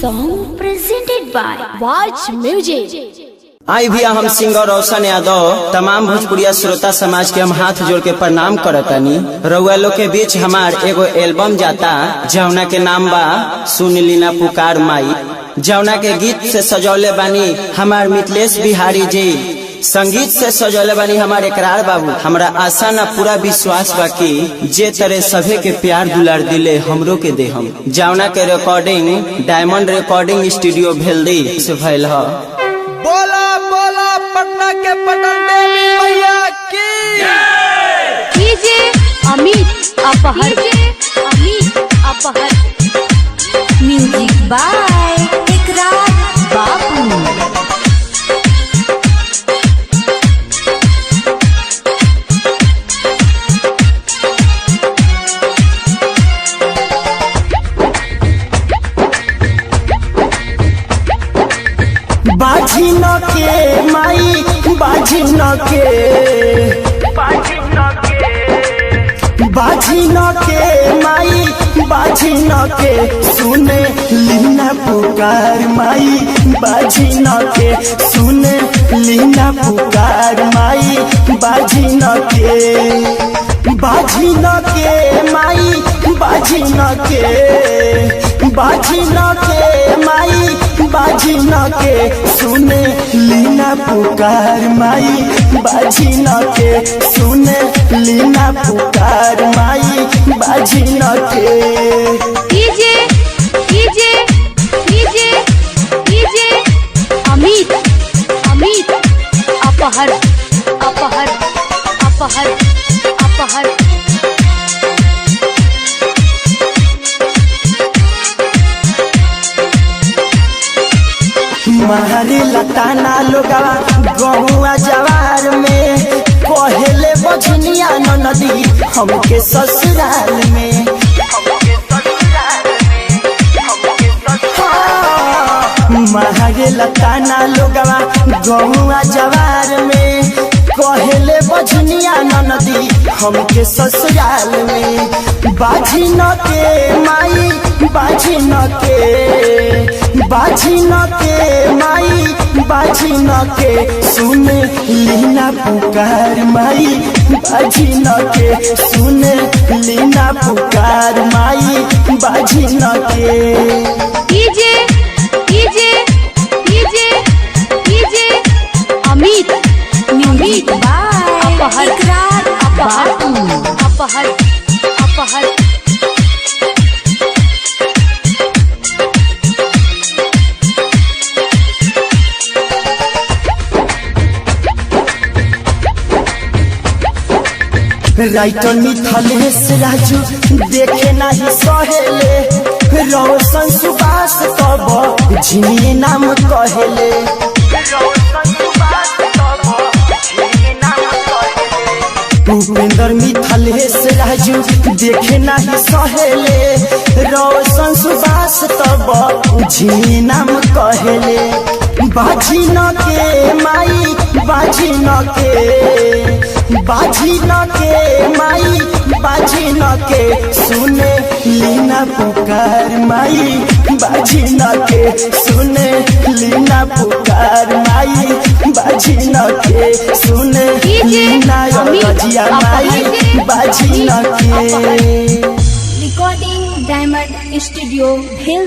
song presented by Watch Music। आई भैया हम singer रोशन यादव तमाम भोजपुरिया श्रोता समाज के हम हाथ जोड़ के प्रणाम करतनी। रउआ लोग के बीच हमार एगो एल्बम जाता जौना के नाम बा सुन लीना पुकार माई, जौना के गीत से सजौले बानी हमार मिथिलेश बिहारी जी, संगीत से सजौले बानी हमारे इकरार बाबू। हमरा आशा न पूरा विश्वास बा कि जे तरह सभे के प्यार दुलार दिले हमरो के दे हम, जौना के recording diamond recording studio Bheldi से भइल ह। बोला बोला पटना के पटन देवी मैया की DJ Amit Aphar, Amit Aphar, music by इकरार बाबू। बाजी न के माई बाजी न के, बाजी न के माई बाजी न के, सुने लीना पुकार माई बाजी न के, सुने लीना पुकार माई बाजी न के, बाजी न के माई बाजी न के, बाजी न के माई बाजी न के, सुने लीना पुकार माई बाजी न के, सुने लीना पुकार माई बाजी न के। DJ DJ DJ DJ Amit, Amit अपहर, अपहर, अपहर, अपहर। मारे लताना लोगवा गहुआ जवार में, पहले बजनिया नदी हमके ससुराल में, मारे लताना लोगवा गहुआ जवार में, कहले बजनिया नदी हमके ससुराल में। बाजी न के माई बाजी न के, बाजी न के माई बाजी न के, सुने लीना पुकार माई बाजी न के, सुने लीना पुकार माई बाजी न के। DJ DJ DJ DJ Amit, music by अपहर, इकरार अपहर, अपहर, अपहर। राइटर मिथिलेश राजू देखे नहीं सहेले, रोशन सुबास तब झिनी नाम कहले, उपेंद्र मिथिलेश राजू देखे नहीं सहेले, रोशन सुबास तब झिनी नाम कहले। बाजी न के माई बाजी न के, बाजी न के माई बाजी न के, सुने लीना पुकार माई बाजी न के, सुने लीना पुकार माई बाजी न के, सुने लीना रजिया माई बाजी न के। रिकॉर्डिंग डायमंड स्टूडियो भेल।